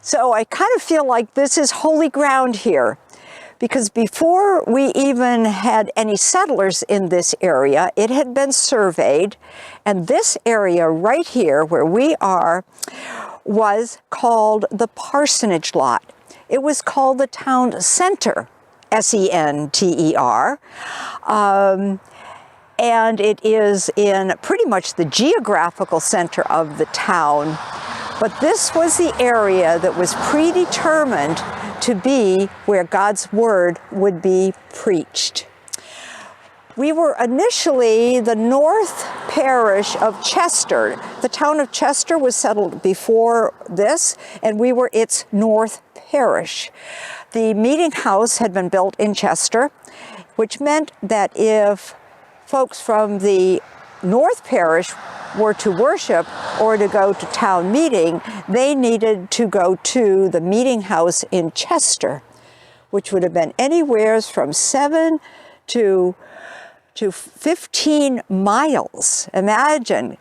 So I kind of feel like this is holy ground here, because before we even had any settlers in this area, it had been surveyed, and this area right here where we are was called the parsonage lot. It was called the town center, S-E-N-T-E-R, and it is in pretty much the geographical center of the town. But this was the area that was predetermined to be where God's word would be preached. We were initially the North Parish of Chester. The town of Chester was settled before this, and we were its North Parish. The meeting house had been built in Chester, which meant that if folks from the North Parish were to worship or to go to town meeting, they needed to go to the meeting house in Chester, which would have been anywhere from 7 to 15 miles. Imagine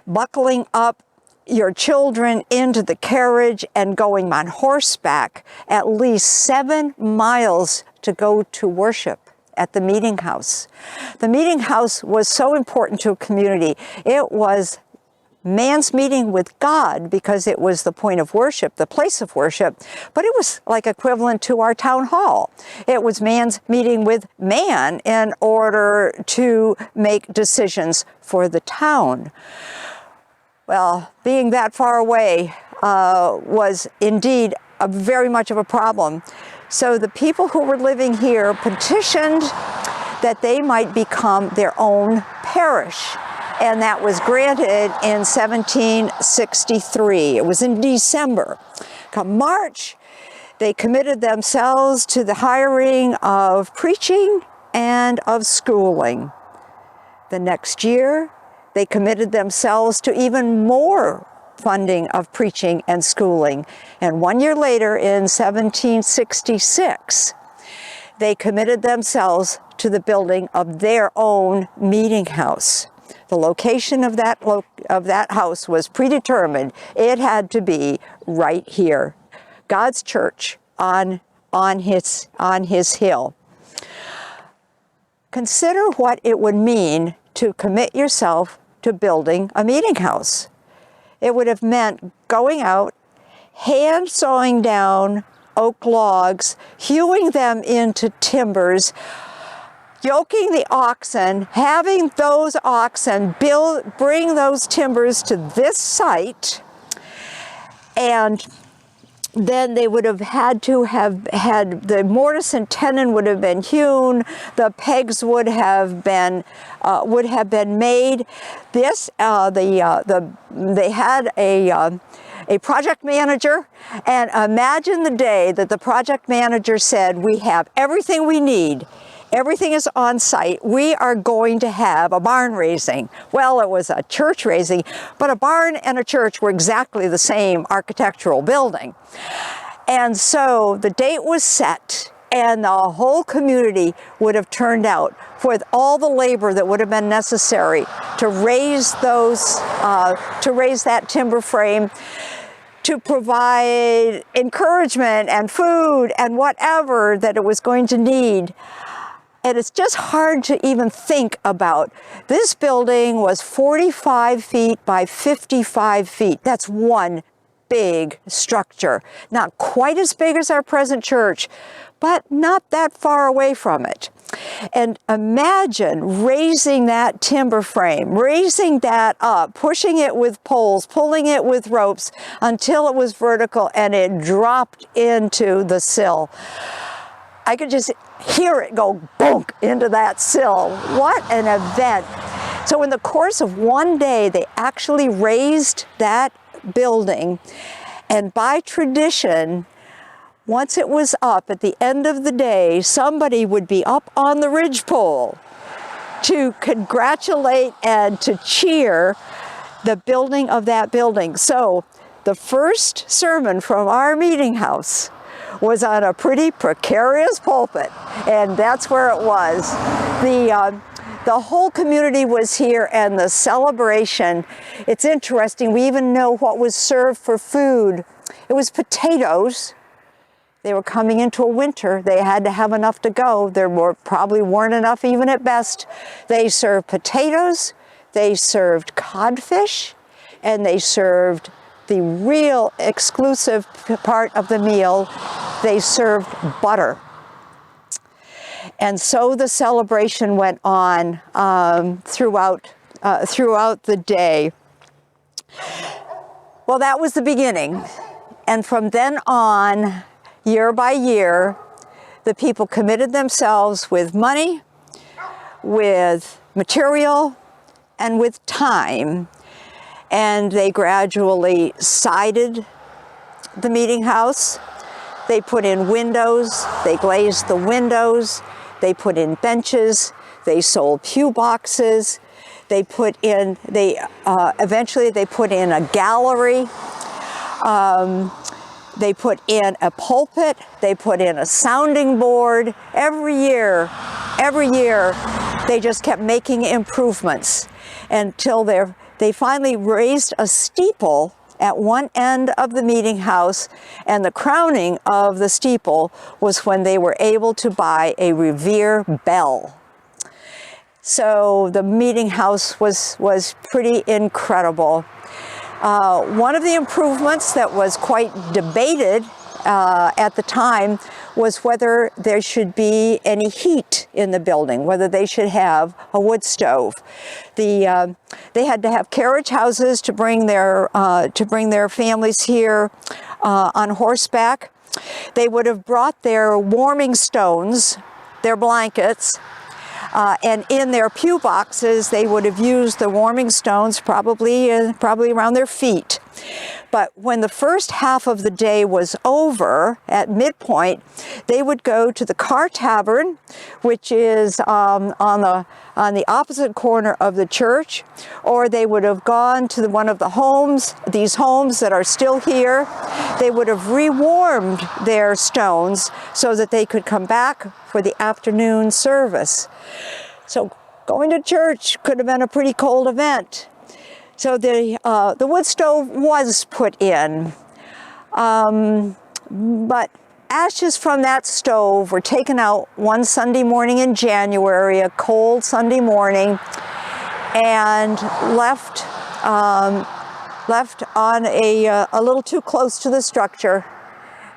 buckling up your children into the carriage and going on horseback at least 7 miles to go to worship at the meeting house. The meeting house was so important to a community. It was man's meeting with God because it was the point of worship, the place of worship, but it was like equivalent to our town hall. It was man's meeting with man in order to make decisions for the town. Well, being that far away was indeed very much of a problem. So the people who were living here petitioned that they might become their own parish. And that was granted in 1763. It was in December. Come March, they committed themselves to the hiring of preaching and of schooling. The next year, they committed themselves to even more funding of preaching and schooling. And 1 year later, in 1766, they committed themselves to the building of their own meeting house. The location of that house was predetermined. It had to be right here, God's church on his hill. Consider what it would mean to commit yourself to building a meeting house. It would have meant going out, hand sawing down oak logs, hewing them into timbers, yoking the oxen, having those oxen bring those timbers to this site, and then they would have had to have had the mortise and tenon would have been hewn, the pegs would have been made. This they had a project manager, and imagine the day that the project manager said, "We have everything we need. Everything is on site. We are going to have a barn raising." Well, it was a church raising, but a barn and a church were exactly the same architectural building. And so the date was set, and the whole community would have turned out with all the labor that would have been necessary to raise that timber frame, to provide encouragement and food and whatever that it was going to need. And it's just hard to even think about. This building was 45 feet by 55 feet. That's one big structure. Not quite as big as our present church, but not that far away from it. And imagine raising that timber frame, raising that up, pushing it with poles, pulling it with ropes until it was vertical and it dropped into the sill. I could just hear it go bonk into that sill. What an event. So in the course of one day, they actually raised that building. And by tradition, once it was up, at the end of the day, somebody would be up on the ridgepole to congratulate and to cheer the building of that building. So the first sermon from our meeting house was on a pretty precarious pulpit, and that's where it was. The whole community was here, and the celebration, it's interesting, we even know what was served for food. It was potatoes. They were coming into a winter. They had to have enough to go. Probably weren't enough even at best. They served potatoes, they served codfish, and they served the real exclusive part of the meal. They served butter. And so the celebration went on throughout the day. Well, that was the beginning. And from then on, year by year, the people committed themselves with money, with material, and with time. And they gradually sided the meeting house. They put in windows, they glazed the windows, they put in benches, they sold pew boxes, eventually they put in a gallery, they put in a pulpit, they put in a sounding board. Every year, they just kept making improvements until they finally raised a steeple at one end of the meeting house, and the crowning of the steeple was when they were able to buy a Revere bell. So the meeting house was pretty incredible. One of the improvements that was quite debated at the time was whether there should be any heat in the building, whether they should have a wood stove. They had to have carriage houses to bring their families here on horseback. They would have brought their warming stones, their blankets, and in their pew boxes, they would have used the warming stones probably around their feet. But when the first half of the day was over, at midpoint, they would go to the Car Tavern, which is on the opposite corner of the church, or they would have gone to one of the homes, these homes that are still here. They would have rewarmed their stones so that they could come back for the afternoon service. So going to church could have been a pretty cold event. So the wood stove was put in, but ashes from that stove were taken out one Sunday morning in January, a cold Sunday morning, and left on a little too close to the structure,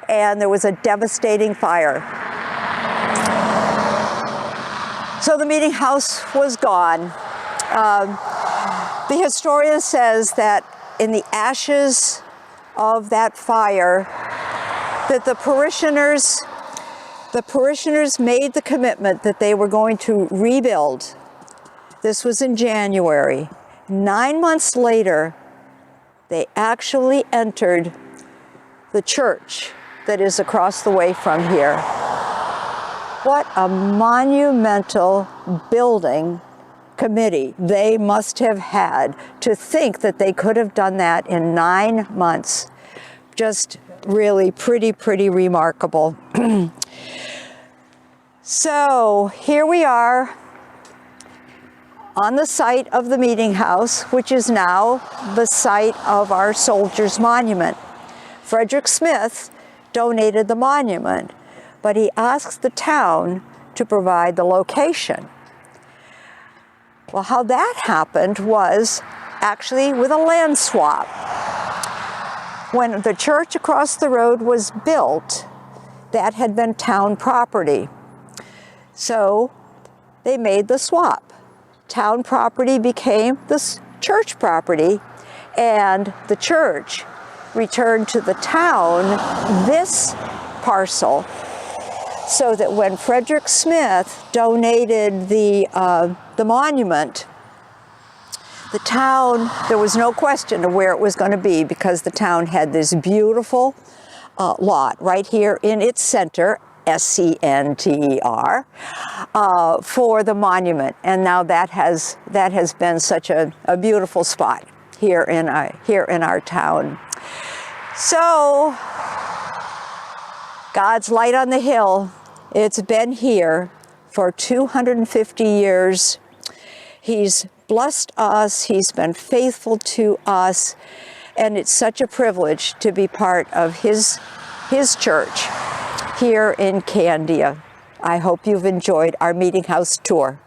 and there was a devastating fire. So the meeting house was gone. The historian says that in the ashes of that fire, that the parishioners made the commitment that they were going to rebuild. This was in January. 9 months later, they actually entered the church that is across the way from here. What a monumental building committee they must have had to think that they could have done that in 9 months. Just really pretty remarkable. So here we are on the site of the meeting house, which is now the site of our soldiers' monument. Frederick Smith donated the monument, but he asked the town to provide the location. Well, how that happened was actually with a land swap. When the church across the road was built, that had been town property. So they made the swap. Town property became the church property, and the church returned to the town this parcel, so that when Frederick Smith donated the monument, the town, there was no question of where it was going to be, because the town had this beautiful lot right here in its center, S-C-N-T-E-R, for the monument. And now that has been such a beautiful spot here in our town. So, God's light on the hill, it's been here for 250 years. He's blessed us, he's been faithful to us, and it's such a privilege to be part of his church here in Candia. I hope you've enjoyed our meeting house tour.